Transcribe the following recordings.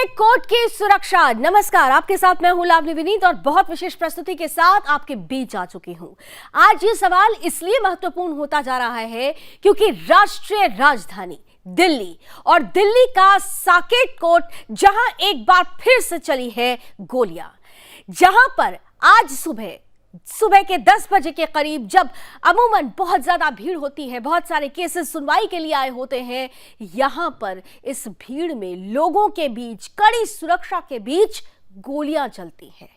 Court की सुरक्षा। नमस्कार, आपके साथ मैं हूं लावनी विनीत और बहुत विशेष प्रस्तुति के साथ आपके बीच आ चुकी हूं। आज ये सवाल इसलिए महत्वपूर्ण होता जा रहा है क्योंकि राष्ट्रीय राजधानी दिल्ली और दिल्ली का साकेत कोर्ट, जहां एक बार फिर से चली है गोलियां, जहां पर आज सुबह के 10 बजे के करीब, जब अमूमन बहुत ज्यादा भीड़ होती है, बहुत सारे केसेस सुनवाई के लिए आए होते हैं, यहां पर इस भीड़ में लोगों के बीच कड़ी सुरक्षा के बीच गोलियां चलती हैं।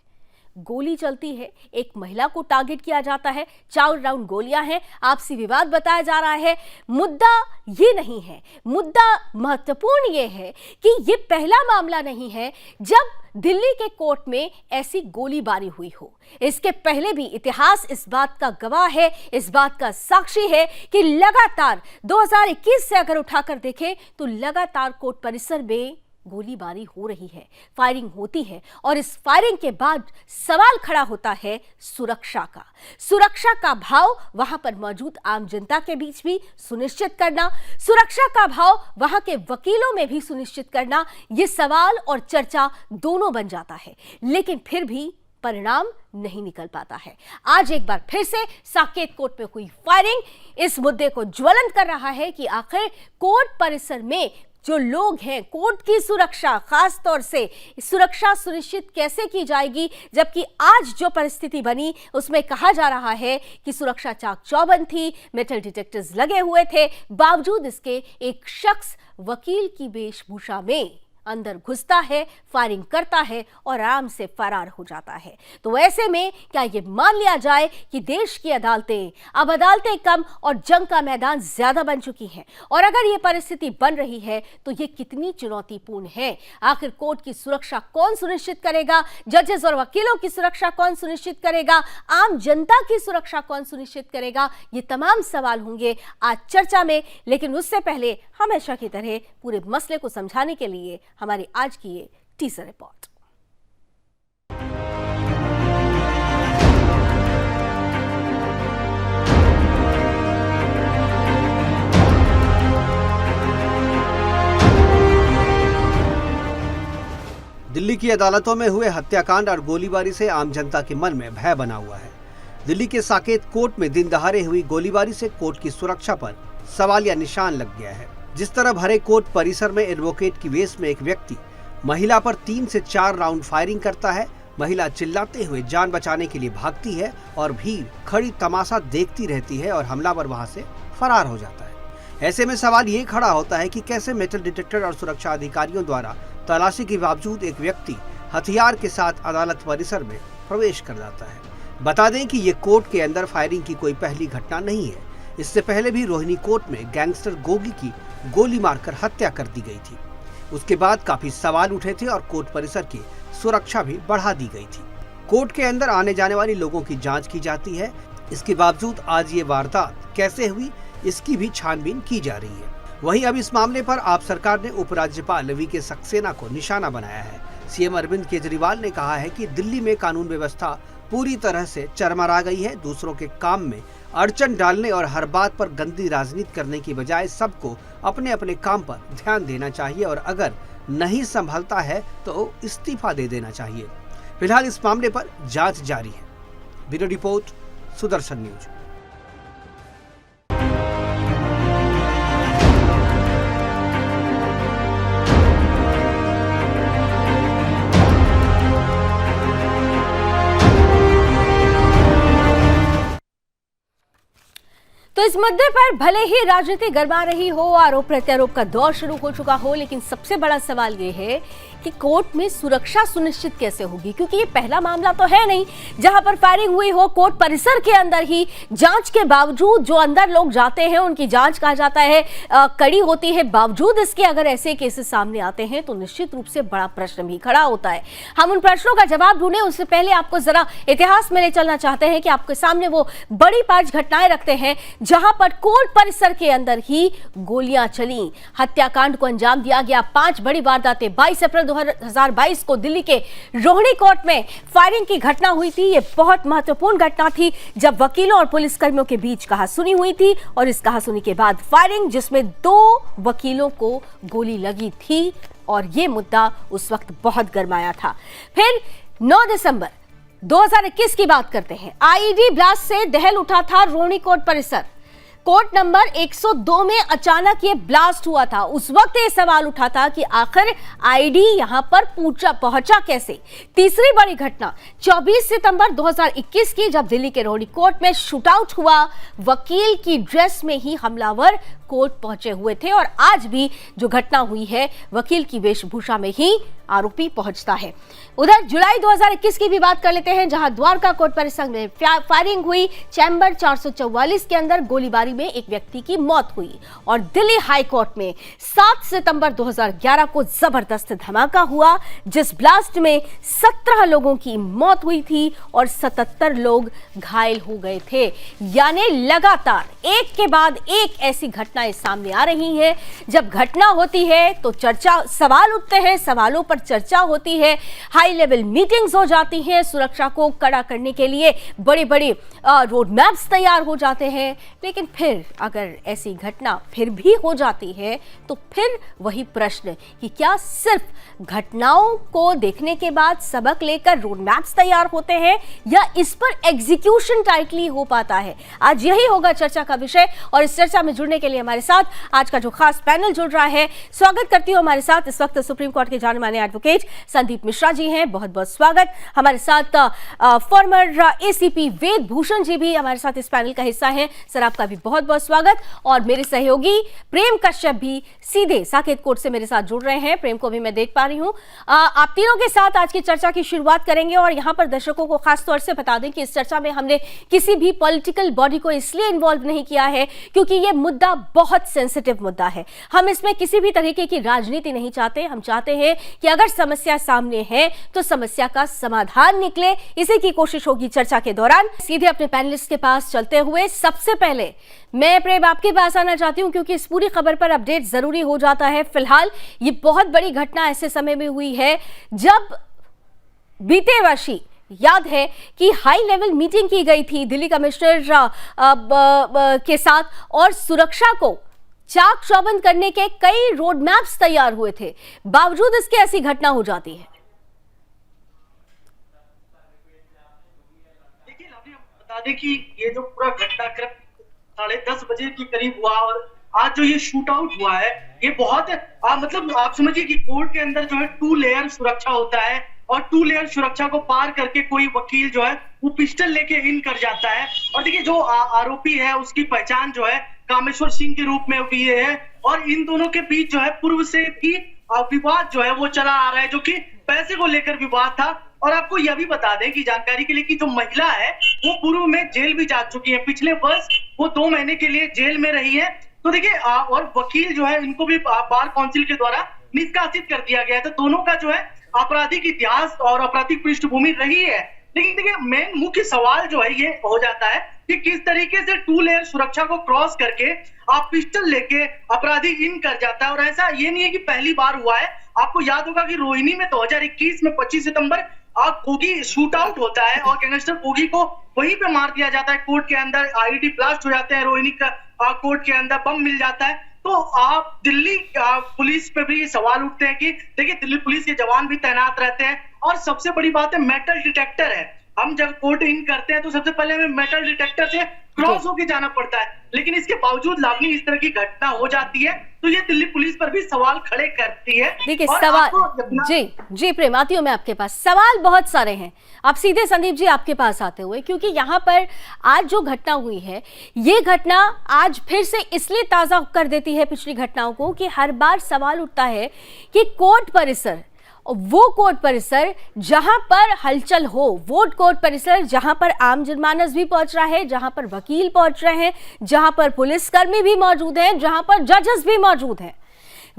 गोली चलती है, एक महिला को टारगेट किया जाता है, 4 राउंड गोलियां हैं, आपसी विवाद बताया जा रहा है। मुद्दा ये नहीं है, मुद्दा महत्वपूर्ण ये है कि ये पहला मामला नहीं है जब दिल्ली के कोर्ट में ऐसी गोलीबारी हुई हो। इसके पहले भी इतिहास इस बात का गवाह है, इस बात का साक्षी है कि लगातार 2021 से अगर उठाकर देखें तो लगातार कोर्ट परिसर में गोलीबारी हो रही है, फायरिंग होती है और इस फायरिंग के बाद सवाल खड़ा होता है सुरक्षा का भाव वहां पर मौजूद आम जनता के बीच भी सुनिश्चित करना, सुरक्षा का भाव वहां के वकीलों में भी सुनिश्चित करना, ये सवाल और चर्चा दोनों बन जाता है, लेकिन फिर भी परिणाम नहीं निकल पाता है। आज एक बार फिर से साकेत कोर्ट में हुई फायरिंग इस मुद्दे को ज्वलंत कर रहा है कि आखिर कोर्ट परिसर में जो लोग हैं, कोर्ट की सुरक्षा, खास तौर से सुरक्षा सुनिश्चित कैसे की जाएगी, जबकि आज जो परिस्थिति बनी उसमें कहा जा रहा है कि सुरक्षा चाक चौबंद थी, मेटल डिटेक्टर्स लगे हुए थे, बावजूद इसके एक शख्स वकील की वेशभूषा में अंदर घुसता है, फायरिंग करता है और आराम से फरार हो जाता है। तो ऐसे में क्या ये मान लिया जाए कि देश की अब अदालतें कम और जंग का मैदान ज्यादा बन चुकी हैं? और अगर ये परिस्थिति बन रही है तो ये कितनी चुनौतीपूर्ण है? आखिर कोर्ट की सुरक्षा कौन सुनिश्चित करेगा? जजेस और वकीलों की सुरक्षा कौन सुनिश्चित करेगा? आम जनता की सुरक्षा कौन सुनिश्चित करेगा? ये तमाम सवाल होंगे आज चर्चा में, लेकिन उससे पहले हमेशा की तरह पूरे मसले को समझाने के लिए हमारी आज की ये टीजर रिपोर्ट। दिल्ली की अदालतों में हुए हत्याकांड और गोलीबारी से आम जनता के मन में भय बना हुआ है। दिल्ली के साकेत कोर्ट में दिन दहाड़े हुई गोलीबारी से कोर्ट की सुरक्षा पर सवालिया निशान लग गया है। जिस तरह भरे कोर्ट परिसर में एडवोकेट की वेश में एक व्यक्ति महिला पर 3 से 4 राउंड फायरिंग करता है, महिला चिल्लाते हुए जान बचाने के लिए भागती है और भीड़ खड़ी तमाशा देखती रहती है और हमलावर वहां से फरार हो जाता है। ऐसे में सवाल ये खड़ा होता है कि कैसे मेटल डिटेक्टर और सुरक्षा अधिकारियों द्वारा तलाशी के बावजूद एक व्यक्ति हथियार के साथ अदालत परिसर में प्रवेश कर जाता है। बता दें कि ये कोर्ट के अंदर फायरिंग की कोई पहली घटना नहीं है। इससे पहले भी रोहिणी कोर्ट में गैंगस्टर गोगी की गोली मारकर हत्या कर दी गई थी। उसके बाद काफी सवाल उठे थे और कोर्ट परिसर की सुरक्षा भी बढ़ा दी गई थी। कोर्ट के अंदर आने जाने वाले लोगों की जांच की जाती है। इसके बावजूद आज ये वारदात कैसे हुई, इसकी भी छानबीन की जा रही है। वहीं अब इस मामले पर आप सरकार ने उपराज्यपाल वी.के. सक्सेना को निशाना बनाया है। सीएम अरविंद केजरीवाल ने कहा है कि दिल्ली में कानून व्यवस्था पूरी तरह से चरमरा गई है। दूसरों के काम में अड़चन डालने और हर बात पर गंदी राजनीति करने की बजाय सबको अपने अपने काम पर ध्यान देना चाहिए और अगर नहीं संभलता है तो इस्तीफा दे देना चाहिए। फिलहाल इस मामले पर जांच जारी है। Bureau report, Sudarshan news. तो इस मुद्दे पर भले ही राजनीति गरमा रही हो, आरोप प्रत्यारोप का दौर शुरू हो चुका हो, लेकिन सबसे बड़ा सवाल ये है कि कोर्ट में सुरक्षा सुनिश्चित कैसे होगी, क्योंकि ये पहला मामला तो है नहीं जहां पर फायरिंग हुई हो कोर्ट परिसर के अंदर ही। जांच के बावजूद जो अंदर लोग जाते हैं उनकी जांच कहा जाता है कड़ी होती है, बावजूद इसके अगर ऐसे केसेस सामने आते हैं तो निश्चित रूप से बड़ा प्रश्न भी खड़ा होता है। हम उन प्रश्नों का जवाब ढूंढें उससे पहले आपको जरा इतिहास में ले चलना चाहते हैं कि आपके सामने वो बड़ी 5 घटनाएं रखते हैं जहां पर कोर्ट परिसर के अंदर ही गोलियां चली, हत्याकांड को अंजाम दिया गया। 5 बड़ी वारदातें। 22 अप्रैल 2022 को दिल्ली के रोहिणी कोर्ट में फायरिंग की घटना हुई थी। यह बहुत महत्वपूर्ण घटना थी जब वकीलों और पुलिसकर्मियों के बीच कहासुनी हुई थी और इस कहासुनी के बाद फायरिंग, जिसमें 2 वकीलों को गोली लगी थी और ये मुद्दा उस वक्त बहुत गरमाया था। फिर 9 दिसंबर 2021 की बात करते हैं। आईईडी ब्लास्ट से दहल उठा था रोहिणी कोर्ट परिसर। कोर्ट नंबर 102 में अचानक ये ब्लास्ट हुआ था। उस वक्त ये सवाल उठा था कि आखिर आईडी यहां पर पहुंचा कैसे। तीसरी बड़ी घटना 24 सितंबर 2021 की, जब दिल्ली के रोहिणी कोर्ट में शूटआउट हुआ। वकील की ड्रेस में ही हमलावर कोर्ट पहुंचे हुए थे और आज भी जो घटना हुई है वकील की वेशभूषा में ही आरोपी पहुंचता है। उधर जुलाई 2021 की भी बात कर लेते हैं, जहां द्वारका कोर्ट परिसर में फायरिंग हुई। चैम्बर 444 के अंदर गोलीबारी में एक व्यक्ति की मौत हुई और दिल्ली हाई कोर्ट में 7 सितंबर 2011 को जबरदस्त धमाका हुआ, जिस ब्लास्ट में 17 लोगों की मौत हुई थी और 77 लोग घायल हो गए थे। यानी लगातार एक के बाद एक ऐसी घटनाएं सामने आ रही हैं। जब घटना होती है तो सवाल उठते हैं, सवालों पर चर्चा होती है, हाई लेवल मीटिंग्स हो जाती हैं, सुरक्षा को कड़ा करने के लिए बड़े बड़े रोड मैप्स तैयार हो जाते हैं। लेकिन फिर अगर ऐसी घटना फिर भी हो जाती है तो फिर वही प्रश्न कि क्या सिर्फ घटनाओं को देखने के बाद सबक लेकर रोड मैप्स तैयार होते हैं या इस पर एग्जीक्यूशन टाइटली हो पाता है। आज यही होगा चर्चा का विषय और इस चर्चा में जुड़ने के लिए हमारे साथ आज का जो खास पैनल जुड़ रहा है, स्वागत करती हूं हमारे साथ इस वक्त सुप्रीम कोर्ट के जाने माने एडवोकेट संदीप मिश्रा जी हैं, बहुत बहुत स्वागत। हमारे साथ फॉर्मर एसीपी वेद भूषण जी भी हमारे साथ इस पैनल का हिस्सा हैं, सर आपका भी बहुत बहुत स्वागत। और मेरे सहयोगी प्रेम कश्यप भी सीधे साकेत कोर्ट से मेरे साथ जुड़ रहे हैं, प्रेम को भी मैं देख पा रही हूं। आप तीनों के साथ आज की चर्चा की शुरुआत करेंगे और यहां पर दर्शकों को खास तौर से बता दें कि इस चर्चा में हमने किसी भी पॉलिटिकल बॉडी को इसलिए इन्वॉल्व नहीं किया है क्योंकि यह मुद्दा बहुत सेंसिटिव मुद्दा है। हम इसमें किसी भी तरीके की राजनीति नहीं चाहते। हम चाहते हैं कि अगर समस्या सामने है तो समस्या का समाधान निकले, इसी की कोशिश होगी चर्चा के दौरान। सीधे अपने पैनलिस्ट के पास चलते हुए सबसे पहले मैं प्रेम आपके पास आना चाहती हूं क्योंकि इस पूरी खबर पर अपडेट जरूरी हो जाता है। फिलहाल ये बहुत बड़ी घटना ऐसे समय में हुई है जब बीते वर्षी याद है कि हाई लेवल मीटिंग की गई थी दिल्ली कमिश्नर के साथ और सुरक्षा को चाक चौबंद करने के कई रोड मैप्स तैयार हुए थे, बावजूद इसके ऐसी घटना हो जाती है। देखिए बता दें कि ये जो पूरा घटनाक्रम 10:30 बजे के करीब हुआ और आज जो ये शूट आउट हुआ है ये बहुत मतलब आप समझिए कि कोर्ट के अंदर जो है 2 लेयर सुरक्षा होता है और 2 लेयर सुरक्षा को पार करके कोई वकील जो है वो पिस्टल लेके इन कर जाता है। और देखिए जो आरोपी है उसकी पहचान जो है कामेश्वर सिंह के रूप में हुई है और इन दोनों के बीच जो है पूर्व से भी विवाद जो है वो चला आ रहा है, जो कि पैसे को लेकर विवाद था। और आपको यह भी बता दें कि जानकारी के लिए कि जो महिला है वो पूर्व में जेल भी जा चुकी है, पिछले वर्ष वो 2 महीने के लिए जेल में रही है। तो देखिए और वकील जो है इनको भी बार काउंसिल के द्वारा निष्कासित कर दिया गया है। तो दोनों का जो है आपराधिक इतिहास और आपराधिक पृष्ठभूमि रही है। लेकिन देखिए मेन मुख्य सवाल जो है ये हो जाता है कि किस तरीके से 2 लेयर सुरक्षा को क्रॉस करके आप पिस्टल लेके अपराधी इन कर जाता है। और ऐसा ये नहीं है कि पहली बार हुआ है। आपको याद होगा कि रोहिणी में 2021 में 25 सितंबर कोगी शूट आउट होता है और गैंगस्टर कोगी को वहीं पे मार दिया जाता है। कोर्ट के अंदर आईईडी ब्लास्ट हो जाते हैं, रोहिणी का कोर्ट के अंदर बम मिल जाता है। तो आप दिल्ली पुलिस पे भी सवाल उठते हैं कि देखिए दिल्ली पुलिस के जवान भी तैनात रहते हैं और सबसे बड़ी बात है मेटल डिटेक्टर है। हम जब कोर्ट इन करते हैं तो सबसे पहले हमें मेटल डिटेक्टर से क्रॉस होके जाना पड़ता है, लेकिन इसके बावजूद लावनी इस तरह की घटना हो जाती है तो ये दिल्ली पुलिस पर भी सवाल खड़े करती है। देखिए सवाल जी प्रेम आती हूँ मैं आपके पास, सवाल बहुत सारे हैं। आप सीधे संदीप जी आपके पास आते हुए, क्योंकि यहाँ पर आज जो घटना हुई है ये घटना आज फिर से इसलिए ताजा कर देती है पिछली घटनाओं को कि हर बार सवाल उठता है कि कोर्ट परिसर, वो कोर्ट परिसर जहां पर हलचल हो, वो कोर्ट परिसर जहां पर आम जनमानस भी पहुंच रहा है, जहां पर वकील पहुंच रहे हैं, जहां पर पुलिसकर्मी भी मौजूद हैं, जहां पर जजेस भी मौजूद हैं,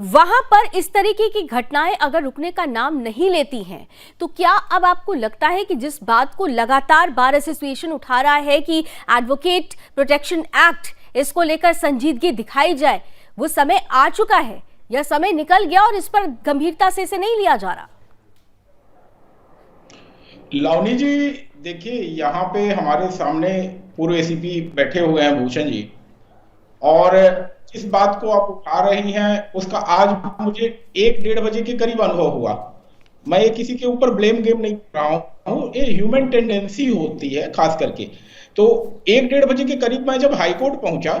वहां पर इस तरीके की घटनाएं अगर रुकने का नाम नहीं लेती हैं तो क्या अब आपको लगता है कि जिस बात को लगातार बार एसोसिएशन उठा रहा है कि एडवोकेट प्रोटेक्शन एक्ट, इसको लेकर संजीदगी दिखाई जाए, वो समय आ चुका है या समय निकल गया और इस पर गंभीरता से इसे नहीं लिया जा रहा? लावनी जी देखिए, यहाँ पे हमारे सामने पूर्व एसीपी बैठे हुए हैं भूषण जी, और जिस बात को आप उठा रही हैं उसका आज मुझे 1-1:30 बजे के करीब अनुभव हुआ। मैं ये किसी के ऊपर ब्लेम गेम नहीं कर रहा हूँ, ये ह्यूमन टेंडेंसी होती है खास करके। तो 1-1:30 बजे के करीब मैं जब हाईकोर्ट पहुंचा,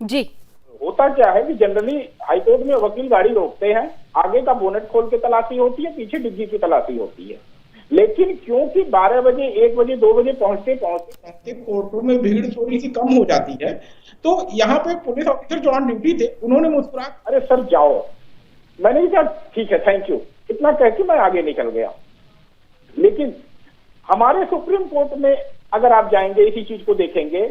जी होता क्या है कि जनरली हाईकोर्ट में वकील गाड़ी रोकते हैं, आगे का बोनेट खोल के तलाशी होती है, पीछे डिग्गी की तलाशी होती है। लेकिन क्योंकि 12 बजे 1 बजे 2 बजे पहुंचते कोर्टों में भीड़ थोड़ी सी कम हो जाती है। तो यहाँ पे पुलिस ऑफिसर जो ऑन ड्यूटी थे उन्होंने मुस्कुरा, अरे सर जाओ, मैंने कहा ठीक है थैंक यू, इतना कह के मैं आगे निकल गया। लेकिन हमारे सुप्रीम कोर्ट में अगर आप जाएंगे इसी चीज को देखेंगे,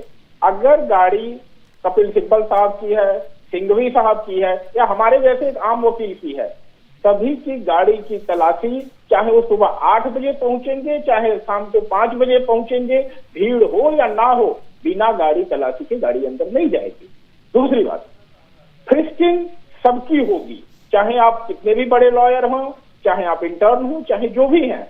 अगर गाड़ी कपिल सिब्बल साहब की है, सिंघवी साहब की है, या हमारे जैसे एक आम वकील की है, सभी की गाड़ी की तलाशी, चाहे वो सुबह 8 बजे पहुंचेंगे चाहे शाम को 5 बजे पहुंचेंगे, भीड़ हो या ना हो, बिना गाड़ी तलाशी के गाड़ी अंदर नहीं जाएगी। दूसरी बात, फ्रिस्किंग सबकी होगी, चाहे आप कितने भी बड़े लॉयर हों, चाहे आप इंटर्न हो, चाहे जो भी हैं,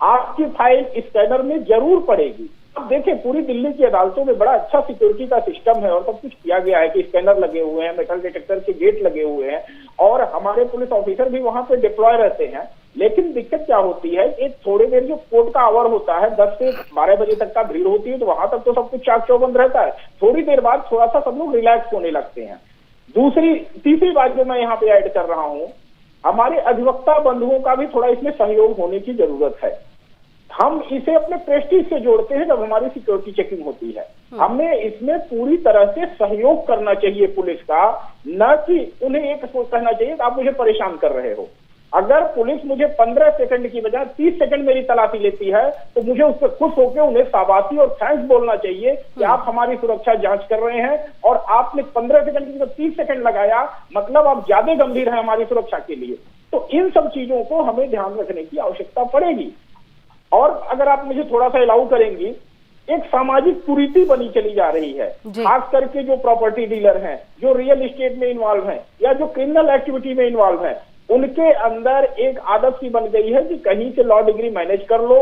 आपकी फाइल स्कैनर में जरूर पड़ेगी। अब देखिए पूरी दिल्ली की अदालतों में बड़ा अच्छा सिक्योरिटी का सिस्टम है और सब कुछ किया गया है कि स्कैनर लगे हुए हैं, मेटल डिटेक्टर के गेट लगे हुए हैं और हमारे पुलिस ऑफिसर भी वहां पे डिप्लॉय रहते हैं। लेकिन दिक्कत क्या होती है, एक थोड़ी देर जो कोर्ट का आवर होता है 10 से 12 बजे तक का भीड़ होती है, तो वहां तक तो सब कुछ चाक चौबंद रहता है, थोड़ी देर बाद थोड़ा सा सब लोग रिलैक्स होने लगते हैं। तीसरी बात जो मैं यहाँ पे ऐड कर रहा हूँ, हमारे अधिवक्ता बंधुओं का भी थोड़ा इसमें सहयोग होने की जरूरत है। हम इसे अपने प्रेस्टीज से जोड़ते हैं जब हमारी सिक्योरिटी चेकिंग होती है, हमें इसमें पूरी तरह से सहयोग करना चाहिए पुलिस का, न कि उन्हें एक कहना चाहिए कि आप मुझे परेशान कर रहे हो। अगर पुलिस मुझे 15 सेकंड की बजाय 30 सेकंड मेरी तलाशी लेती है तो मुझे उस पर खुश होकर उन्हें शाबाशी और थैंक्स बोलना चाहिए कि आप हमारी सुरक्षा जांच कर रहे हैं और आपने 15 सेकंड की जगह 30 सेकंड लगाया, मतलब आप ज्यादा गंभीर हैं हमारी सुरक्षा के लिए। तो इन सब चीजों को हमें ध्यान रखने की आवश्यकता पड़ेगी। और अगर आप मुझे थोड़ा सा अलाउ करेंगी, एक सामाजिक कुरीति बनी चली जा रही है, खास करके जो प्रॉपर्टी डीलर हैं, जो रियल एस्टेट में इन्वॉल्व हैं या जो क्रिमिनल एक्टिविटी में इन्वॉल्व हैं, उनके अंदर एक आदत सी बन गई है कि कहीं से लॉ डिग्री मैनेज कर लो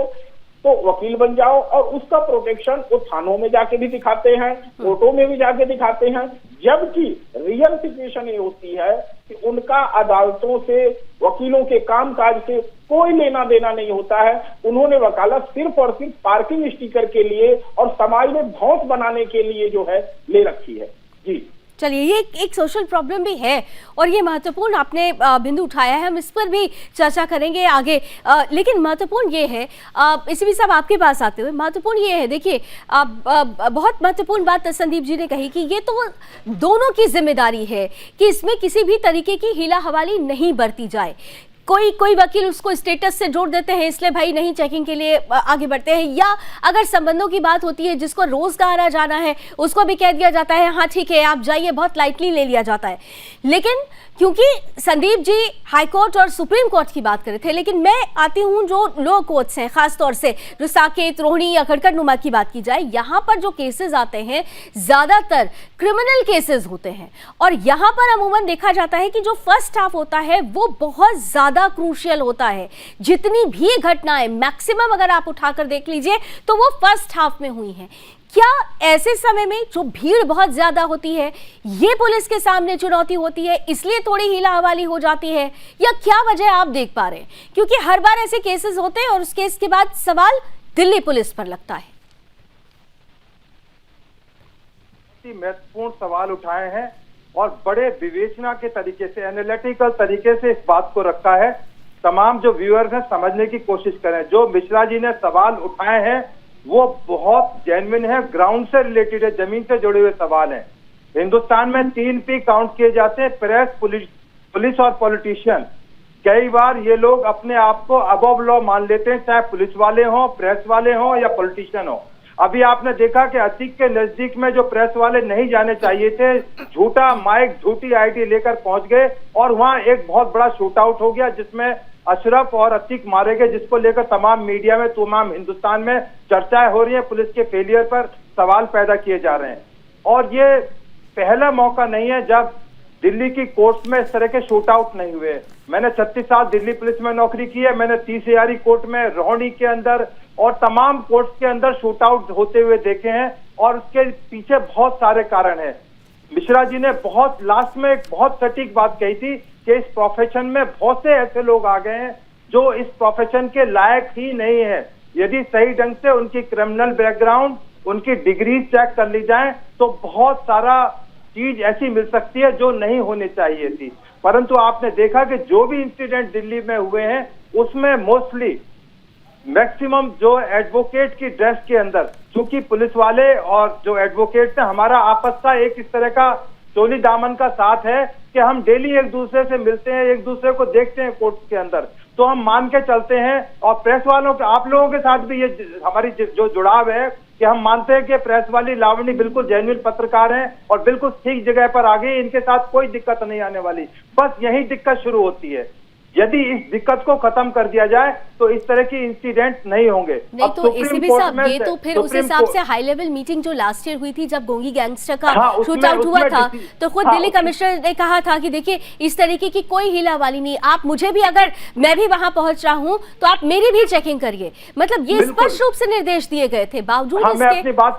तो वकील बन जाओ, और उसका प्रोटेक्शन वो थानों में जाके भी दिखाते हैं, कोर्टों में भी जाके दिखाते हैं, जबकि रियल सिचुएशन ये होती है कि उनका अदालतों से, वकीलों के कामकाज से कोई लेना देना नहीं होता है। उन्होंने वकालत सिर्फ और सिर्फ पार्किंग स्टिकर के लिए और समाज में धौंस बनाने के लिए जो है ले रखी है। जी चलिए, ये एक सोशल प्रॉब्लम भी है और ये महत्वपूर्ण आपने बिंदु उठाया है, हम इस पर भी चर्चा करेंगे आगे। लेकिन महत्वपूर्ण ये है, इसी भी सब आपके पास आते हुए महत्वपूर्ण ये है, देखिए बहुत महत्वपूर्ण बात संदीप जी ने कही कि ये तो दोनों की जिम्मेदारी है कि इसमें किसी भी तरीके की हीला हवाली नहीं बरती जाए। कोई वकील उसको स्टेटस से जोड़ देते हैं, इसलिए भाई नहीं चेकिंग के लिए आगे बढ़ते हैं, या अगर संबंधों की बात होती है जिसको रोज का आना जाना है उसको भी कह दिया जाता है हाँ ठीक है आप जाइए, बहुत लाइटली ले लिया जाता है। लेकिन क्योंकि संदीप जी हाई कोर्ट और सुप्रीम कोर्ट की बात कर रहे थे, लेकिन मैं आती हूँ जो लो कोर्ट्स हैं, खासतौर से जो साकेत, रोहिणी या खड़कड़नुमा की बात की जाए, यहाँ पर जो केसेस आते हैं ज़्यादातर क्रिमिनल केसेस होते हैं और यहाँ पर अमूमन देखा जाता है कि जो फर्स्ट हाफ होता है वो बहुत ज़्यादा क्रूशियल होता है। जितनी भी घटनाएं मैक्सिमम अगर आप उठाकर देख लीजिए तो वो फर्स्ट हाफ में हुई हैं। क्या ऐसे समय में जो भीड़ बहुत ज्यादा होती है ये पुलिस के सामने चुनौती होती है, इसलिए थोड़ी हीला हवाली हो जाती है, या क्या वजह आप देख पा रहे हैं? क्योंकि हर बार ऐसे केसेस होते हैं और उस केस के बाद सवाल दिल्ली पुलिस पर लगता है। महत्वपूर्ण सवाल उठाए हैं और बड़े विवेचना के तरीके से, एनालिटिकल तरीके से इस बात को रखा है। तमाम जो व्यूअर्स हैं समझने की कोशिश करें, जो मिश्रा जी ने सवाल उठाए हैं वो बहुत जेन्युइन है, ग्राउंड से रिलेटेड है, जमीन से जुड़े हुए सवाल हैं। हिंदुस्तान में 3 P काउंट किए जाते हैं, प्रेस, पुलिस और पॉलिटिशियन। कई बार ये लोग अपने आप को अबव लॉ मान लेते हैं, चाहे पुलिस वाले हों, प्रेस वाले हों या पॉलिटिशियन हो। अभी आपने देखा कि अतीक के नजदीक में जो प्रेस वाले नहीं जाने चाहिए थे, झूठा माइक, झूठी आईडी लेकर पहुंच गए और वहां एक बहुत बड़ा शूट आउट हो गया जिसमें अशरफ और अतीक मारे गए, जिसको लेकर तमाम मीडिया में, तमाम हिंदुस्तान में चर्चाएं हो रही हैं, पुलिस के फेलियर पर सवाल पैदा किए जा रहे हैं। और ये पहला मौका नहीं है जब दिल्ली की कोर्ट्स में इस तरह के शूट आउट नहीं हुए। मैंने 36 साल दिल्ली पुलिस में नौकरी की है, मैंने 30 कोर्ट में, रोहिणी के अंदर और तमाम कोर्ट्स के अंदर शूट आउट होते हुए देखे हैं। और उसके पीछे बहुत सारे कारण हैं। मिश्रा जी ने बहुत लास्ट में एक बहुत सटीक बात कही थी कि इस प्रोफेशन में बहुत से ऐसे लोग आ गए हैं जो इस प्रोफेशन के लायक ही नहीं है। यदि सही ढंग से उनकी क्रिमिनल बैकग्राउंड, उनकी डिग्री चेक कर ली जाए तो बहुत सारा चीज ऐसी मिल सकती है जो नहीं होनी चाहिए थी। परंतु आपने देखा कि जो भी इंसिडेंट दिल्ली में हुए हैं उसमें मोस्टली मैक्सिमम जो एडवोकेट की ड्रेस के अंदर, क्योंकि पुलिस वाले और जो एडवोकेट है हमारा आपस का एक इस तरह का चोली दामन का साथ है कि हम डेली एक दूसरे से मिलते हैं, एक दूसरे को देखते हैं कोर्ट के अंदर, तो हम मान के चलते हैं। और प्रेस वालों के, आप लोगों के साथ भी ये हमारी जो जुड़ाव है कि हम मानते हैं कि प्रेस वाली लावणी बिल्कुल जेन्युइन पत्रकार हैं और बिल्कुल ठीक जगह पर आ गई, इनके साथ कोई दिक्कत नहीं आने वाली। बस यही दिक्कत शुरू होती है। यदि इस दिक्कत को खत्म कर दिया जाए तो इस तरह की इंसिडेंट नहीं होंगे। नहीं तो एसीपी साहब, ये तो फिर उस हिसाब से हाई लेवल मीटिंग जो लास्ट ईयर हुई थी जब गोंगी गैंगस्टर का शूट आउट हुआ था, तो खुद दिल्ली कमिश्नर ने कहा था कि देखिए इस तरीके की कोई हिला वाली नहीं, आप मुझे भी, अगर मैं भी वहां पहुंच रहा हूं तो आप मेरी भी चेकिंग करिए। मतलब ये स्पष्ट रूप से निर्देश दिए गए थे। बावजूद मैं अपनी बात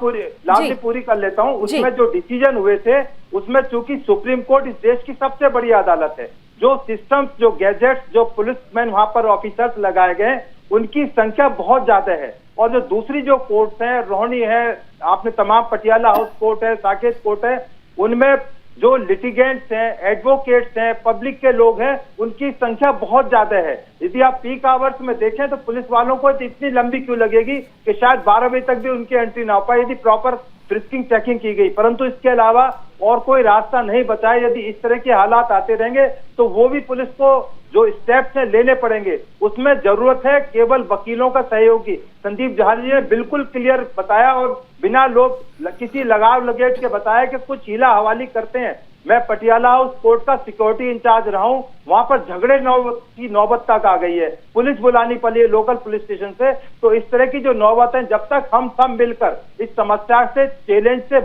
पूरी कर लेता हूँ। उसमें जो डिसीजन हुए थे उसमें चूंकि सुप्रीम कोर्ट इस देश की सबसे बड़ी अदालत है, जो सिस्टम्स, जो गैजेट्स, जो पुलिसमैन वहां पर ऑफिसर्स लगाए गए उनकी संख्या बहुत ज्यादा है। और जो दूसरी जो कोर्ट्स हैं, रोहिणी है, आपने तमाम पटियाला हाउस कोर्ट है, साकेत कोर्ट है, उनमें जो लिटिगेंट्स हैं, एडवोकेट्स हैं, पब्लिक के लोग हैं, उनकी संख्या बहुत ज्यादा है। यदि आप पीक आवर्स में देखें तो पुलिस वालों को इतनी लंबी क्यों लगेगी कि शायद 12 बजे तक भी उनकी एंट्री ना हो पाए यदि प्रॉपर फ्रिस्किंग चेकिंग की गई। परंतु इसके अलावा और कोई रास्ता नहीं बचा है। यदि इस तरह के हालात आते रहेंगे तो वो भी पुलिस को जो स्टेप्स हैं लेने पड़ेंगे। उसमें जरूरत है केवल वकीलों का सहयोग की। संदीप जहाजी ने बिल्कुल क्लियर बताया और बिना लोग किसी लगाव लगेट के बताया कि कुछ हीला हवाली करते हैं। मैं पटियाला हाउस कोर्ट का सिक्योरिटी इंचार्ज रहा हूं, वहां पर झगड़े की नौबत तक आ गई है, पुलिस बुलानी पड़ी है लोकल पुलिस स्टेशन से। तो इस तरह की जो नौबत है, जब तक हम सब मिलकर इस समस्या से, चैलेंज से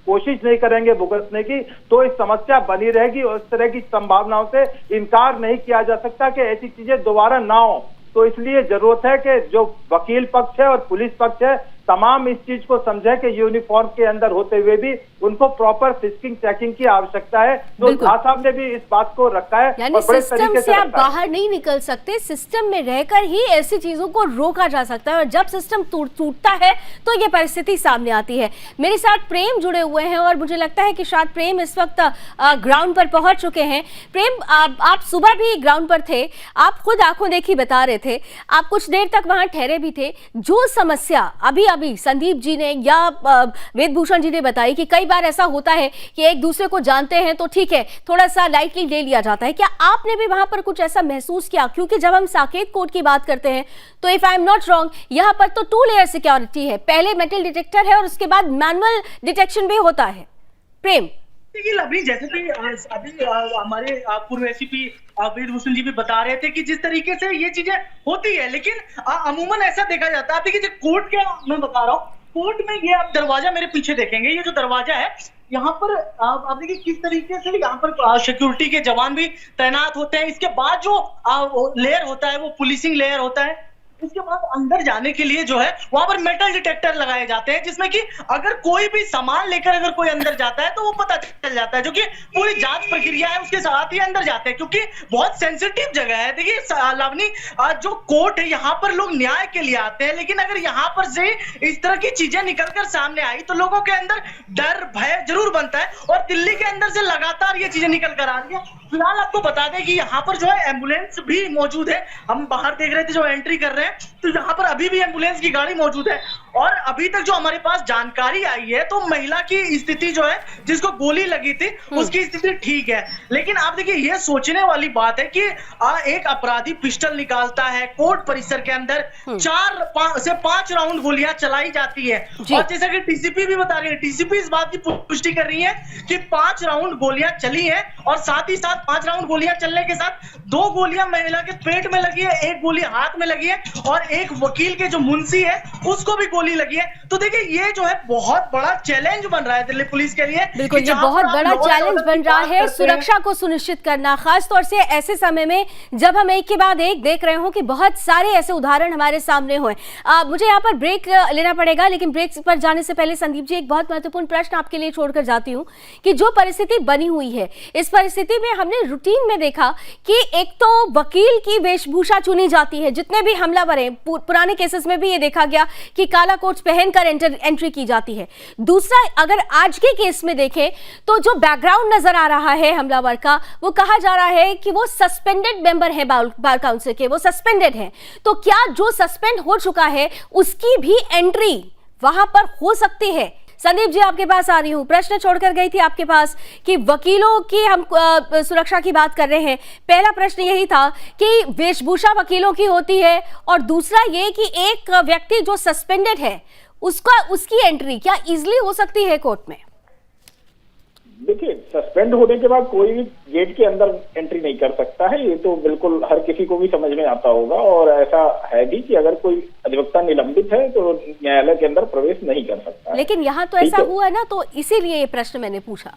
कोशिश नहीं करेंगे भुगतने की, तो इस समस्या बनी रहेगी और इस तरह की संभावनाओं से इनकार नहीं किया जा सकता कि ऐसी चीजें दोबारा ना हो। तो इसलिए जरूरत है कि जो वकील पक्ष है और पुलिस पक्ष है, तमाम इस चीज को समझे कि यूनिफॉर्म के अंदर होते हुए भी उनको प्रॉपर फिस्किंग चेकिंग की आवश्यकता है। तो झा साहब ने भी इस बात को रखा है। यानी सिस्टम से आप बाहर नहीं निकल सकते, सिस्टम में रहकर ही ऐसी चीजों को रोका जा सकता है। और जब सिस्टम टूटता है तो ये परिस्थिति सामने आती है। मेरे साथ प्रेम जुड़े हुए हैं और मुझे लगता है कि शायद प्रेम इस वक्त ग्राउंड पर पहुंच चुके हैं। प्रेम, आप सुबह भी ग्राउंड पर थे, आप खुद आंखों देखी बता रहे थे, आप कुछ देर तक वहां ठहरे भी थे। जो समस्या अभी संदीप जी ने या वेदभूषण जी ने बताई कि कई बार ऐसा होता है कि एक दूसरे को जानते हैं तो ठीक है, थोड़ा सा लाइटली ले लिया जाता है। क्या आपने भी वहां पर कुछ ऐसा महसूस किया? क्योंकि जब हम साकेत कोर्ट की बात करते हैं तो if I am not wrong, यहाँ पर तो 2 लेयर सिक्योरिटी है, पहले मेटल डिटेक्टर है और उसके बाद मैनुअल डिटेक्शन भी होता है। प्रेम, अभी जैसे कि अभी हमारे पूर्व एसीपी वेदभूषण जी भी बता रहे थे कि जिस तरीके से ये चीजें होती है, लेकिन अमूमन ऐसा देखा जाता है। देखिए कोर्ट के, मैं बता रहा हूँ, कोर्ट में ये आप दरवाजा मेरे पीछे देखेंगे, ये जो दरवाजा है यहाँ पर आप देखिए किस तरीके से यहाँ पर सिक्योरिटी के जवान भी तैनात होते हैं। इसके बाद जो लेयर होता है वो पुलिसिंग लेयर होता है। इसके बाद अंदर जाने के लिए जो है वहां पर मेटल डिटेक्टर लगाए जाते हैं, जिसमें कि अगर कोई भी सामान लेकर अगर कोई अंदर जाता है तो वो पता चल जाता है, जो कि पूरी जांच प्रक्रिया है उसके साथ ही अंदर जाते हैं, क्योंकि बहुत सेंसिटिव जगह है। देखिए लावनी, जो कोर्ट है यहाँ पर लोग न्याय के लिए आते हैं, लेकिन अगर यहाँ पर से इस तरह की चीजें निकलकर सामने आई तो लोगों के अंदर डर भय जरूर बनता है। और दिल्ली के अंदर से लगातार ये चीजें निकल कर आ रही है। फिलहाल आपको बता दें कि यहाँ पर जो है एम्बुलेंस भी मौजूद है। हम बाहर देख रहे थे जो एंट्री कर रहे हैं, तो यहाँ पर अभी भी एम्बुलेंस की गाड़ी मौजूद है। और अभी तक जो हमारे पास जानकारी आई है तो महिला की स्थिति जो है, जिसको गोली लगी थी, उसकी स्थिति ठीक है। लेकिन आप देखिए ये सोचने वाली बात है कि एक अपराधी पिस्टल निकालता है, कोर्ट परिसर के अंदर 4 से 5 राउंड गोलियां चलाई जाती है। और जैसा कि टीसीपी भी बता रही है, टीसीपी इस बात की पुष्टि कर रही है कि 5 राउंड गोलियां चली हैं और साथ ही साथ 5 राउंड गोलियां चलने के साथ 2 गोलियां महिला के पेट में लगी है, 1 गोली हाथ में लगी है और एक वकील के जो मुंशी है उसको भी गोली लगी है। तो देखिए ये जो है बहुत बड़ा चैलेंज बन रहा है दिल्ली पुलिस के लिए। बिल्कुल, ये बहुत बड़ा चैलेंज बन रहा है सुरक्षा को सुनिश्चित करना, खास तौर से ऐसे समय में जब हम एक के बाद एक देख रहे हो कि बहुत सारे ऐसे उदाहरण हमारे सामने हुए। मुझे यहाँ पर ब्रेक लेना पड़ेगा, लेकिन ब्रेक पर जाने से पहले संदीप जी एक बहुत महत्वपूर्ण प्रश्न आपके लिए छोड़कर जाती हूँ कि जो परिस्थिति बनी हुई है, इस परिस्थिति में हमने रूटीन में देखा कि एक तो वकील की वेशभूषा चुनी जाती है, जितने भी हमलावर हैं, पुराने केसेस में भी ये देखा गया कि काला कोट पहनकर एंट्री की जाती है। दूसरा, अगर आज के केस में देखें तो जो बैकग्राउंड नजर आ रहा है हमलावर का, वो कहा जा रहा है कि वो सस्पेंडेड मेंबर है बार काउंसिल के, वो सस्पेंडेड है। तो क्या जो सस्पेंड हो चुका है उसकी भी एंट्री वहां पर हो सकती है? संदीप जी आपके पास आ रही हूं। प्रश्न छोड़कर गई थी आपके पास कि वकीलों की हम सुरक्षा की बात कर रहे हैं। पहला प्रश्न यही था कि वेशभूषा वकीलों की होती है और दूसरा ये कि एक व्यक्ति जो सस्पेंडेड है उसकी एंट्री क्या इजीली हो सकती है कोर्ट में? देखिए, सस्पेंड होने के बाद कोई भी गेट के अंदर एंट्री नहीं कर सकता है, ये तो बिल्कुल हर किसी को भी समझ में आता होगा। और ऐसा है भी कि अगर कोई अधिवक्ता निलंबित है तो न्यायालय के अंदर प्रवेश नहीं कर सकता। लेकिन यहाँ तो ऐसा हुआ है ना, तो इसीलिए ये प्रश्न मैंने पूछा।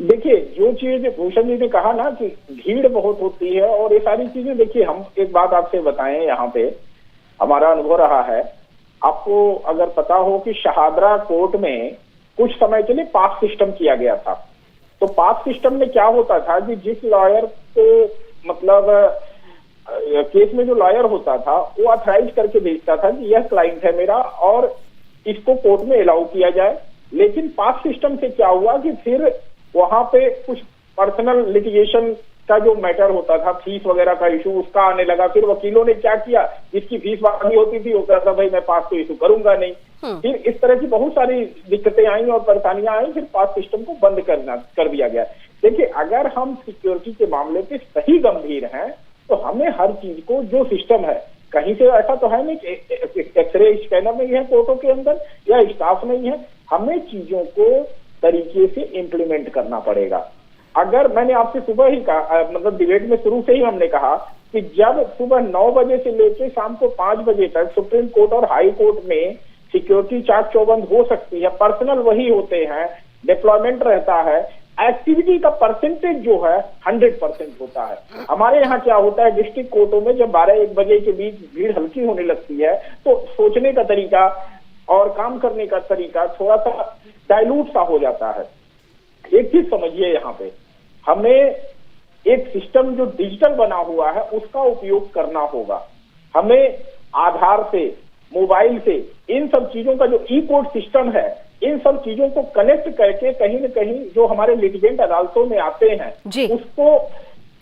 देखिए, जो चीज भूषण जी ने कहा ना कि भीड़ बहुत होती है और ये सारी चीजें, देखिए हम एक बात आपसे बताएं, यहाँ पे हमारा अनुभव रहा है। आपको अगर पता हो कि शहादरा कोर्ट में कुछ समय के लिए पास सिस्टम किया गया था, तो पास सिस्टम में क्या होता था कि जिस लॉयर को मतलब केस में जो लॉयर होता था वो ऑथराइज करके भेजता था कि यह क्लाइंट है मेरा और इसको कोर्ट में अलाउ किया जाए। लेकिन पास सिस्टम से क्या हुआ कि फिर वहां पे कुछ पर्सनल लिटिगेशन का जो मैटर होता था, फीस वगैरह का इशू, उसका आने लगा। फिर वकीलों ने क्या किया, जिसकी फीस बाकी होती थी वो कहता भाई मैं पास तो इशू करूंगा नहीं। फिर इस तरह की बहुत सारी दिक्कतें आई और परेशानियां आई, फिर पास सिस्टम को बंद कर दिया गया। देखिए, अगर हम सिक्योरिटी के मामले पे सही गंभीर हैं तो हमें हर चीज को, जो सिस्टम है, कहीं से ऐसा तो है नहीं कि एक्सरे स्कैनर नहीं है कोर्टों के अंदर या स्टाफ नहीं है, हमें चीजों को तरीके से इम्प्लीमेंट करना पड़ेगा। अगर मैंने आपसे सुबह ही कहा, मतलब डिबेट में शुरू से ही हमने कहा कि जब सुबह 9 बजे से लेकर शाम को 5 बजे तक सुप्रीम कोर्ट और हाई कोर्ट में सिक्योरिटी चाक चौबंद हो सकती है, पर्सनल वही होते हैं, डिप्लॉयमेंट रहता है, एक्टिविटी का परसेंटेज जो है 100% होता है। हमारे यहाँ क्या होता है, डिस्ट्रिक्ट कोर्टों में जब 12-1 बजे के बीच भीड़ हल्की होने लगती है तो सोचने का तरीका और काम करने का तरीका थोड़ा सा डाइल्यूट सा हो जाता है। एक चीज समझिए, यहाँ पे हमें एक सिस्टम जो डिजिटल बना हुआ है उसका उपयोग करना होगा। हमें आधार से, मोबाइल से, इन सब चीजों का जो ई कोर्ट सिस्टम है, इन सब चीजों को कनेक्ट करके कहीं न कहीं जो हमारे लिटिगेंट अदालतों में आते हैं उसको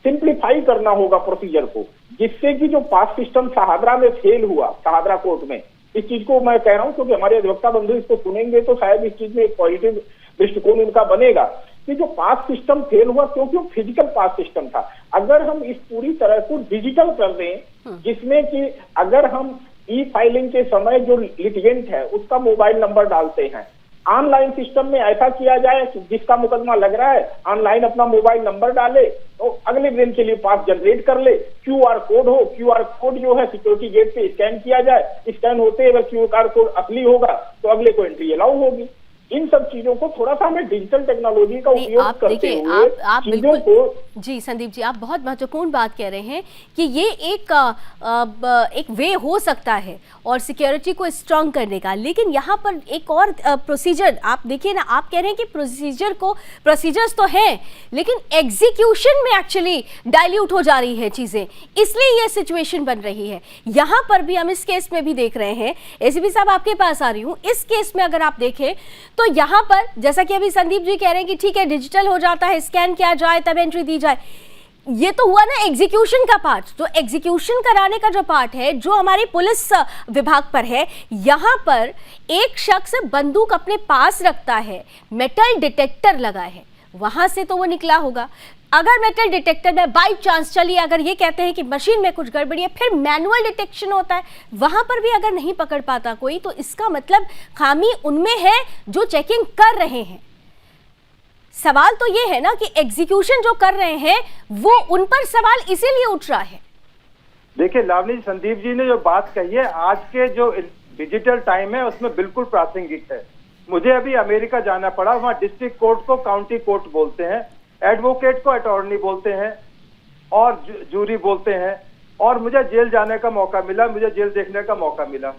सिंप्लीफाई करना होगा प्रोसीजर को, जिससे कि जो पास सिस्टम शहादरा में फेल हुआ, शहादरा कोर्ट में, इस चीज को मैं कह रहा हूं क्योंकि हमारे अधिवक्ता बंधु इसको सुनेंगे तो शायद इस चीज में एक पॉजिटिव दृष्टिकोण इनका बनेगा कि जो पास सिस्टम फेल हुआ क्योंकि वो फिजिकल पास सिस्टम था। अगर हम इस पूरी तरह को डिजिटल कर दें, जिसमें कि अगर हम ई फाइलिंग के समय जो लिटिगेंट है उसका मोबाइल नंबर डालते हैं, ऑनलाइन सिस्टम में ऐसा किया जाए कि जिसका मुकदमा लग रहा है ऑनलाइन अपना मोबाइल नंबर डाले तो अगले दिन के लिए पास जनरेट कर ले, क्यूआर कोड हो, क्यूआर कोड जो है सिक्योरिटी गेट पे स्कैन किया जाए, स्कैन होते अगर क्यूआर कोड असली होगा तो अगले को एंट्री अलाउ होगी। इन सब चीजों को थोड़ा सा हमें डिजिटल टेक्नोलॉजी का उपयोग करते हुए आप चीजों को, जी संदीप जी, आप बहुत महत्वपूर्ण बात कह रहे हैं कि ये एक वे हो सकता है और सिक्योरिटी को स्ट्रांग करने का। लेकिन यहाँ पर एक और प्रोसीजर आप देखिए ना, आप कह रहे हैं कि प्रोसीजर्स तो हैं लेकिन एग्जीक्यूशन में एक्चुअली डाइल्यूट हो जा रही है चीजें, इसलिए ये सिचुएशन बन रही है। यहाँ पर भी हम इस केस में भी देख रहे हैं। एसीपी साहब आपके पास आ रही हूँ। इस केस में अगर आप देखें तो यहाँ पर जैसा कि अभी संदीप जी कह रहे हैं कि ठीक है डिजिटल हो जाता है, स्कैन किया जाए तब एंट्री दी जाए, ये तो हुआ ना एग्जीक्यूशन का पार्ट। जो एग्जीक्यूशन कराने का जो पार्ट है जो हमारी पुलिस विभाग पर है, यहाँ पर एक शख्स बंदूक अपने पास रखता है, मेटल डिटेक्टर लगा है, वहां से तो वो निकला होगा। अगर मेटल डिटेक्टर में बाई चांस, चलिए अगर ये कहते हैं कि मशीन में कुछ गड़बड़ी है, फिर मैनुअल डिटेक्शन होता है, वहां पर भी अगर नहीं पकड़ पाता कोई, तो इसका मतलब खामी उनमें है जो चेकिंग कर रहे हैं। सवाल तो ये है ना कि एग्जीक्यूशन जो कर रहे हैं वो उन पर सवाल इसीलिए उठ रहा है। देखिए लावनी, संदीप जी ने जो बात कही है, आज के जो डिजिटल टाइम है उसमें बिल्कुल प्रासंगिक है। मुझे अभी अमेरिका जाना पड़ा, वहाँ डिस्ट्रिक्ट कोर्ट को काउंटी कोर्ट बोलते हैं, एडवोकेट को अटॉर्नी बोलते हैं और जूरी बोलते हैं। और मुझे जेल जाने का मौका मिला, मुझे जेल देखने का मौका मिला।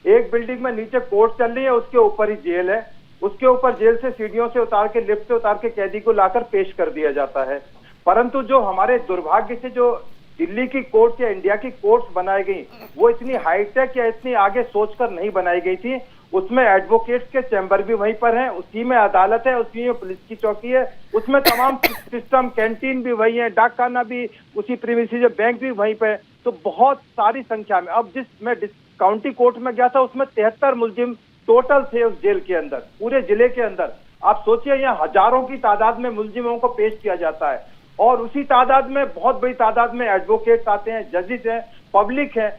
एक बिल्डिंग में नीचे कोर्ट चल रही है, उसके ऊपर ही जेल है, उसके ऊपर जेल से सीढ़ियों से उतार के, लिफ्ट से उतार के कैदी को लाकर पेश कर दिया जाता है। परंतु जो हमारे दुर्भाग्य से जो दिल्ली की कोर्ट या इंडिया की कोर्ट्स बनाई गई, वो इतनी हाईटेक या इतनी आगे सोचकर नहीं बनाई गई थी। उसमें एडवोकेट्स के चैम्बर भी वहीं पर हैं, उसी में अदालत है, उसी में पुलिस की चौकी है, उसमें तमाम सिस्टम, कैंटीन भी वही है, डाकखाना भी उसी प्रीमिसेस, बैंक भी वहीं पे। तो बहुत सारी संख्या में, अब मैं काउंटी कोर्ट में गया था, उसमें 73 मुलजिम टोटल थे उस जेल के अंदर, पूरे जिले के अंदर। आप सोचिए, यहाँ हजारों की तादाद में मुलजिमों को पेश किया जाता है और उसी तादाद में, बहुत बड़ी तादाद में एडवोकेट्स आते हैं, जजेस हैं, पब्लिक है।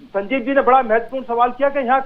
संजीव जी ने बड़ा महत्वपूर्ण सवाल किया कि यहाँ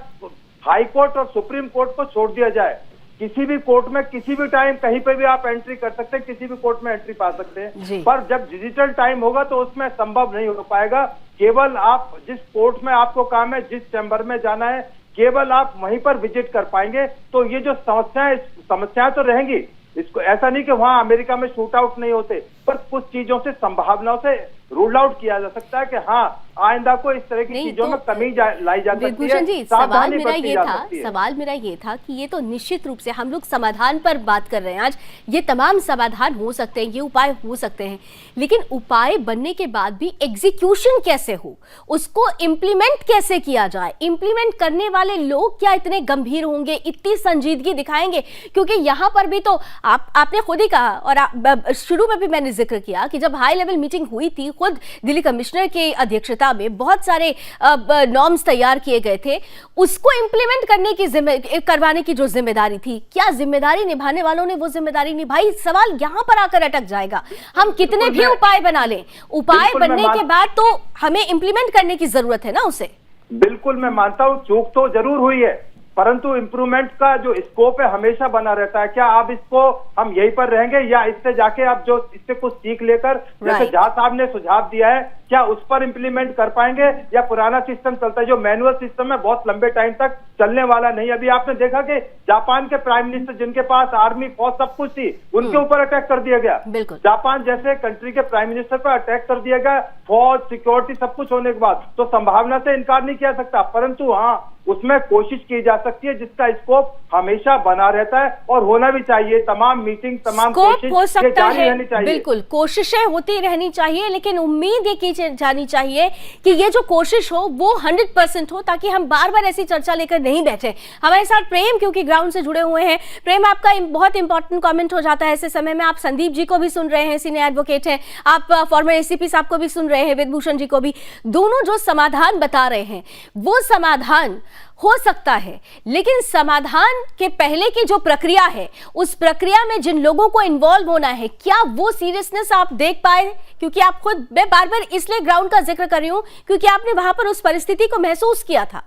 हाई कोर्ट और सुप्रीम कोर्ट को छोड़ दिया जाए। किसी भी कोर्ट में किसी भी टाइम कहीं पे भी आप एंट्री कर सकते हैं, किसी भी कोर्ट में एंट्री पा सकते हैं। पर जब डिजिटल टाइम होगा तो उसमें संभव नहीं हो पाएगा। केवल आप जिस कोर्ट में आपको काम है, जिस चैम्बर में जाना है, केवल आप वहीं पर विजिट कर पाएंगे। तो ये जो समस्याएं तो रहेंगी, इसको ऐसा नहीं कि वहां अमेरिका में शूट आउट नहीं होते, पर कुछ चीजों से, संभावनाओं से रूल आउट किया जा सकता है कि हाँ, आइंदा को इस तरह की चीजों में कमी लाई जा सकती है। जी, सवाल मेरा ये था कि ये तो निश्चित रूप से हम लोग समाधान पर बात कर रहे हैं आज, ये तमाम समाधान हो सकते हैं, ये उपाय हो सकते हैं, लेकिन उपाय बनने के बाद भी एग्जीक्यूशन कैसे हो, उसको इम्प्लीमेंट कैसे किया जाए, इम्प्लीमेंट करने वाले लोग क्या इतने गंभीर होंगे, इतनी संजीदगी दिखाएंगे? क्योंकि यहाँ पर भी तो आपने खुद ही कहा और शुरू में भी मैंने जिक्र किया कि जब हाई लेवल मीटिंग हुई थी, खुद दिल्ली कमिश्नर की अध्यक्षता में बहुत सारे नॉर्म्स तैयार किए गए थे, उसको इंप्लीमेंट करवाने की जो जिम्मेदारी थी, क्या जिम्मेदारी निभाने वालों ने वो जिम्मेदारी निभाई? सवाल यहां पर आकर अटक जाएगा। हम कितने भी उपाय बना लें, उपाय बनने के बाद तो हमें इंप्लीमेंट करने की जरूरत है ना उसे। बिल्कुल मैं मानता हूं, चूक तो जरूर हुई है, परंतु इम्प्रूवमेंट का जो स्कोप है हमेशा बना रहता है। क्या आप इसको, हम यहीं पर रहेंगे या इससे जाके आप जो इससे कुछ सीख लेकर, जैसे झा साहब ने सुझाव दिया है, क्या उस पर इम्प्लीमेंट कर पाएंगे या पुराना सिस्टम चलता है, जो मैनुअल सिस्टम है, बहुत लंबे टाइम तक चलने वाला नहीं। अभी आपने देखा कि जापान के प्राइम मिनिस्टर, जिनके पास आर्मी, फौज सब कुछ थी, उनके ऊपर अटैक कर दिया गया। जापान जैसे कंट्री के प्राइम मिनिस्टर पर अटैक कर दिया गया, फौज, सिक्योरिटी सब कुछ होने के बाद। तो संभावना से इनकार नहीं किया सकता, परंतु हाँ, उसमें कोशिश की जा सकती है जिसका स्कोप हमेशा बना रहता है और होना भी चाहिए। तमाम मीटिंग, तमाम कोशिश हो सकता है, रहनी चाहिए। बिल्कुल कोशिशें होती रहनी चाहिए, लेकिन उम्मीद ये की जानी चाहिए कि ये जो कोशिश हो वो 100% हो, ताकि हम बार बार ऐसी चर्चा लेकर नहीं बैठे। हमारे साथ प्रेम, क्योंकि ग्राउंड से जुड़े हुए हैं। प्रेम, आपका बहुत इंपॉर्टेंट कमेंट हो जाता है ऐसे समय में। आप संदीप जी को भी सुन रहे हैं, सीनियर एडवोकेट हैं, आप फॉर्मर एसीपी साहब को भी सुन रहे हैं, वेदभूषण जी को भी। दोनों जो समाधान बता रहे हैं वो समाधान हो सकता है, लेकिन समाधान के पहले की जो प्रक्रिया है, उस प्रक्रिया में जिन लोगों को इन्वॉल्व होना है, क्या वो सीरियसनेस आप देख पाए? क्योंकि आप खुद, मैं बार बार इसलिए ग्राउंड का जिक्र कर रही हूं क्योंकि आपने वहां पर उस परिस्थिति को महसूस किया था।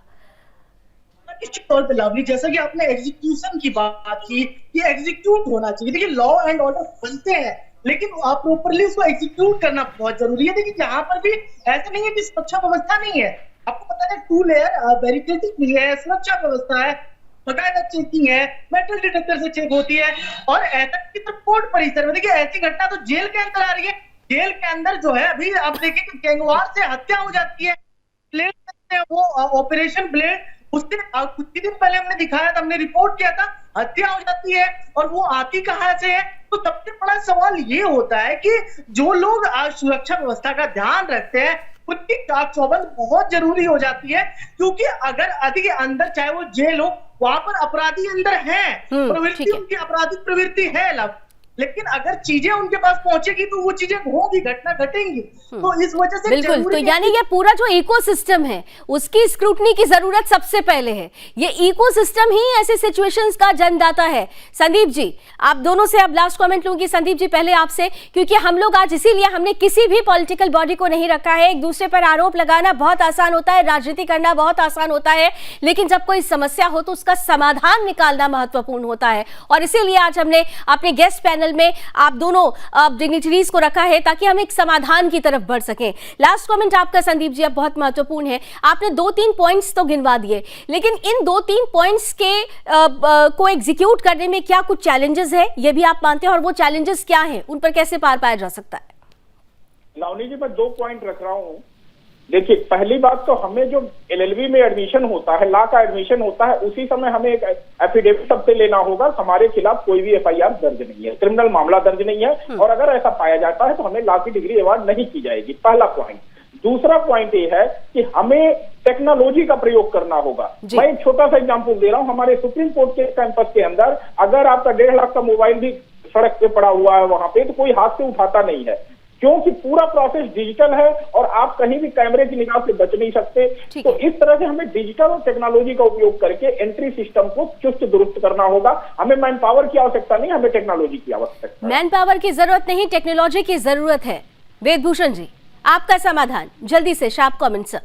निश्चित तौर पे लवली, जैसा कि आपने एग्जीक्यूशन की बात की, ये एग्जीक्यूट होना चाहिए। देखिए, लॉ एंड ऑर्डर बनते हैं, लेकिन आप प्रॉपरली उसको एग्जीक्यूट करना बहुत जरूरी है। देखिए, यहाँ पर भी ऐसा नहीं है कि सुरक्षा व्यवस्था नहीं है। आपको पता है, 2 लेयर बैरिकेडिंग भी है, सुरक्षा व्यवस्था है, बकायदा चेकिंग है, मेटल डिटेक्टर से चेक होती है। और ऐसा कि तो कोर्ट परिसर में, देखिए ऐसी घटना तो जेल के अंदर आ रही है। जेल के अंदर जो है, अभी आप देखिए कि गैंगवार से हत्या हो जाती है, ब्लेड से वो ऑपरेशन ब्लेड, उससे कुछ ही दिन पहले हमने दिखाया था, हमने रिपोर्ट किया था, हत्या हो जाती है। और वो आती कहां से है? तो सबसे बड़ा सवाल ये होता है कि जो लोग आज सुरक्षा व्यवस्था का ध्यान रखते हैं, उनकी चाक चौबंद बहुत जरूरी हो जाती है। क्योंकि अगर अधिक अंदर, चाहे वो जेल हो, वहां पर अपराधी अंदर है, प्रवृत्ति, उनकी आपराधिक प्रवृत्ति है, लेकिन अगर चीजें उनके पास पहुंचेगी तो वो चीजें होगी, घटना घटेंगी। तो इस वजह से बिल्कुल, तो यानी ये पूरा जो इकोसिस्टम है उसकी स्क्रूटनी की जरूरत सबसे पहले है। ये इकोसिस्टम ही ऐसे सिचुएशंस का जन्मदाता है। संदीप जी, आप दोनों से अब लास्ट कमेंट लूंगी। संदीप जी, पहले आपसे, क्योंकि हम लोग आज, इसीलिए हमने किसी भी पॉलिटिकल बॉडी को नहीं रखा है। एक दूसरे पर आरोप लगाना बहुत आसान होता है, राजनीति करना बहुत आसान होता है, लेकिन जब कोई समस्या हो तो उसका समाधान निकालना महत्वपूर्ण होता है। और इसीलिए आज हमने अपने गेस्ट पैनल पैनल में आप दोनों डिग्निटरीज को रखा है ताकि हम एक समाधान की तरफ बढ़ सकें। लास्ट कमेंट आपका संदीप जी अब बहुत महत्वपूर्ण है। आपने 2-3 पॉइंट्स तो गिनवा दिए, लेकिन इन 2-3 पॉइंट्स के को एग्जीक्यूट करने में क्या कुछ चैलेंजेस है, ये भी आप मानते हैं, और वो चैलेंजेस क्या हैं, उन पर कैसे पार पाया जा सकता है? लावनी जी, मैं 2 पॉइंट रख रहा हूँ। देखिए, पहली बात तो हमें जो LLB में एडमिशन होता है, लॉ का एडमिशन होता है, उसी समय हमें एक एफिडेविट सबसे लेना होगा, हमारे खिलाफ कोई भी FIR दर्ज नहीं है, क्रिमिनल मामला दर्ज नहीं है, और अगर ऐसा पाया जाता है तो हमें लॉ की डिग्री अवार्ड नहीं की जाएगी। पहला पॉइंट। दूसरा पॉइंट ये है कि हमें टेक्नोलॉजी का प्रयोग करना होगा। मैं एक छोटा सा एग्जांपल दे रहा हूं। हमारे सुप्रीम कोर्ट के कैंपस के अंदर अगर आपका 1.5 लाख का मोबाइल भी सड़क पे पड़ा हुआ है वहां पे, तो कोई हाथ से उठाता नहीं है, क्योंकि पूरा प्रोसेस डिजिटल है और आप कहीं भी कैमरे की निगाह से बच नहीं सकते। तो इस तरह से हमें डिजिटल और टेक्नोलॉजी का उपयोग करके एंट्री सिस्टम को चुस्त दुरुस्त करना होगा। हमें मैन पावर की आवश्यकता नहीं, हमें टेक्नोलॉजी की आवश्यकता है। मैन पावर की जरूरत नहीं, टेक्नोलॉजी की जरूरत है। वेदभूषण जी, आपका समाधान जल्दी से, शार्प कमेंट सर।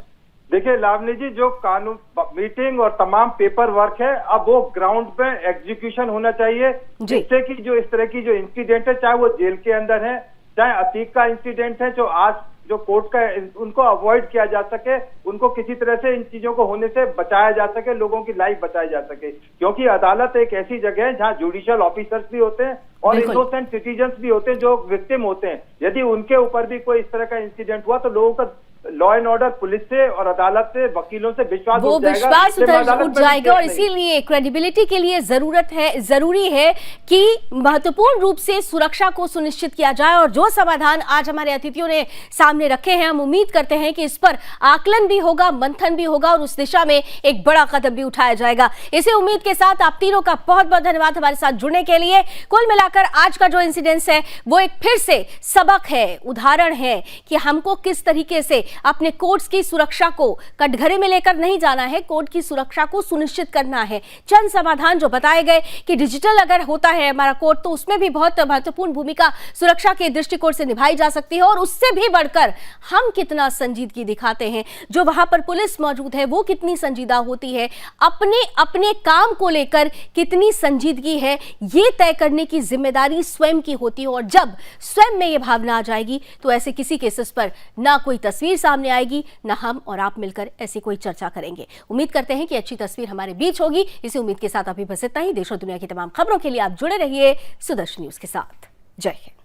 देखिए लावनी जी, जो कानून मीटिंग और तमाम पेपर वर्क है, अब वो ग्राउंड पे एग्जीक्यूशन होना चाहिए, जिससे कि जो इस तरह की जो इंसिडेंट है, चाहे वो जेल के अंदर है, चाहे अतीक का इंसिडेंट है, जो आज जो कोर्ट का, उनको अवॉइड किया जा सके, उनको किसी तरह से इन चीजों को होने से बचाया जा सके, लोगों की लाइफ बचाई जा सके। क्योंकि अदालत एक ऐसी जगह है जहां जुडिशियल ऑफिसर्स भी होते हैं और इनोसेंट सिटीजन्स भी होते हैं जो विक्टिम होते हैं। यदि उनके ऊपर भी कोई इस तरह का इंसिडेंट हुआ तो लोगों का लॉ एंड ऑर्डर, पुलिस से और अदालत से, वकीलों से विश्वास वो विश्वास उठ जाएगा। और इसीलिए क्रेडिबिलिटी के लिए जरूरी है कि महत्वपूर्ण रूप से सुरक्षा को सुनिश्चित किया जाए। और जो समाधान आज हमारे अतिथियों ने सामने रखे हैं, हम उम्मीद करते हैं कि इस पर आकलन भी होगा, मंथन भी होगा और उस दिशा में एक बड़ा कदम भी उठाया जाएगा। इसी उम्मीद के साथ आप तीनों का बहुत बहुत धन्यवाद हमारे साथ जुड़ने के लिए। कुल मिलाकर आज का जो इंसिडेंस है वो एक फिर से सबक है, उदाहरण है कि हमको किस तरीके से अपने कोर्ट्स की सुरक्षा को कटघरे में लेकर नहीं जाना है, कोर्ट की सुरक्षा को सुनिश्चित करना है। चंद समाधान जो बताए गए कि डिजिटल अगर होता है हमारा कोर्ट, तो उसमें भी बहुत महत्वपूर्ण भूमिका सुरक्षा के दृष्टिकोण से निभाई जा सकती है। और उससे भी बढ़कर हम कितना संजीदगी दिखाते हैं, जो वहां पर पुलिस मौजूद है वो कितनी संजीदा होती है, अपने अपने काम को लेकर कितनी संजीदगी है, ये तय करने की जिम्मेदारी स्वयं की होती है। और जब स्वयं में ये भावना आ जाएगी तो ऐसे किसी केसेस पर ना कोई तस्वीर सामने आएगी, ना हम और आप मिलकर ऐसी कोई चर्चा करेंगे। उम्मीद करते हैं कि अच्छी तस्वीर हमारे बीच होगी। इसी उम्मीद के साथ अभी बस इतना ही। देश और दुनिया की तमाम खबरों के लिए आप जुड़े रहिए सुदर्शन न्यूज के साथ। जय हिंद।